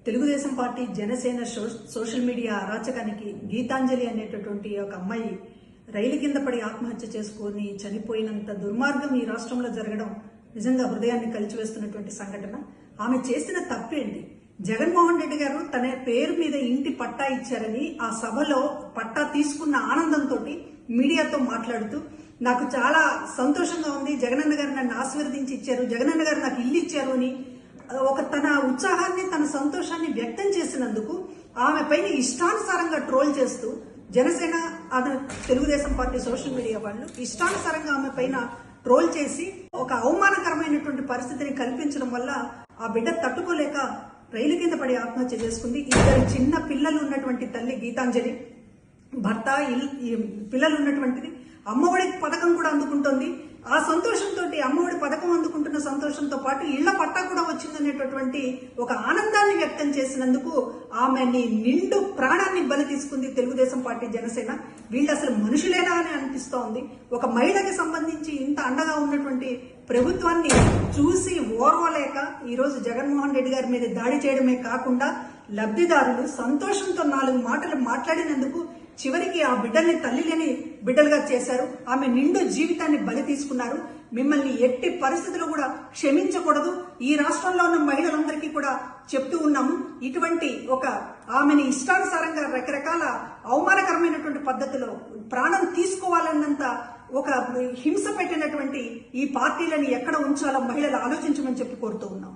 Telugu Desam party Janasena social media అరాచకానికి గీతాంజలి అనేటటువంటి ఒక అమ్మాయి రైలు కింద పడి ఆత్మహత్య చేసుకొని చనిపోయినంత దుర్మార్గం ఈ రాష్ట్రంలో జరగడం నిజంగా హృదయాన్ని కలిచివేస్తున్నటువంటి సంఘటన. ఆమె చేసిన తప్పేంటి? జగన్మోహన్ రెడ్డి గారు తన పేరు మీద ఇంటి పట్టా ఇచ్చారని ఆ సభలో పట్టా తీసుకున్న ఆనందంతో మీడియాతో మాట్లాడుతూ నాకు చాలా సంతోషంగా ఉంది, జగనన్న గారు నన్ను ఆశీర్వదించి ఇచ్చారు, జగనన్న గారు నాకు ఇల్లు ఇచ్చారు అని ఒక తన ఉత్సాహాన్ని తన సంతోషాన్ని వ్యక్తం చేసినందుకు ఆమె పైన ఇష్టానుసారంగా ట్రోల్ చేస్తూ Janasena Telugu Desam party social media వాళ్ళు ఇష్టానుసారంగా ఆమె పైన ట్రోల్ చేసి ఒక అవమానకరమైనటువంటి పరిస్థితిని కల్పించడం వల్ల ఆ బిడ్డ తట్టుకోలేక రైలు కింద పడి ఆత్మహత్య చేసుకుంది. ఇద్దరు చిన్న పిల్లలు ఉన్నటువంటి తల్లి గీతాంజలి, భర్త, పిల్లలు ఉన్నటువంటిది. అమ్మఒడి పథకం కూడా అందుకుంటోంది. ఆ సంతోషంతో అమ్మఒడి పథకం అందుకుంటున్న సంతోషంతో పాటు ఇళ్ల పట్టా కూడా వచ్చిందనేటటువంటి ఒక ఆనందాన్ని వ్యక్తం చేసినందుకు ఆమెని నిండు ప్రాణాన్ని బలి తీసుకుంది తెలుగుదేశం పార్టీ జనసేన. వీళ్ళు అసలు మనుషులేనా అని అనిపిస్తోంది. ఒక మహిళకి సంబంధించి ఇంత అండగా ఉన్నటువంటి ప్రభుత్వాన్ని చూసి ఓర్వలేక ఈరోజు జగన్మోహన్ రెడ్డి గారి మీద దాడి చేయడమే కాకుండా లబ్ధిదారులు సంతోషంతో 4 మాటలు మాట్లాడినందుకు చివరికి ఆ బిడ్డల్ని తల్లి లేని బిడ్డలుగా చేశారు. ఆమె నిండు జీవితాన్ని బలి తీసుకున్నారు. మిమ్మల్ని ఎట్టి పరిస్థితులు కూడా క్షమించకూడదు. ఈ రాష్ట్రంలో ఉన్న మహిళలందరికీ కూడా చెప్తూ ఉన్నాము. ఇటువంటి ఒక ఆమెని ఇష్టానుసారంగా రకరకాల అవమానకరమైనటువంటి పద్ధతిలో ప్రాణం తీసుకోవాలన్నంత ఒక హింస పెట్టినటువంటి ఈ పార్టీలను ఎక్కడ ఉంచాలో మహిళలు ఆలోచించమని చెప్పి కోరుతూ ఉన్నాం.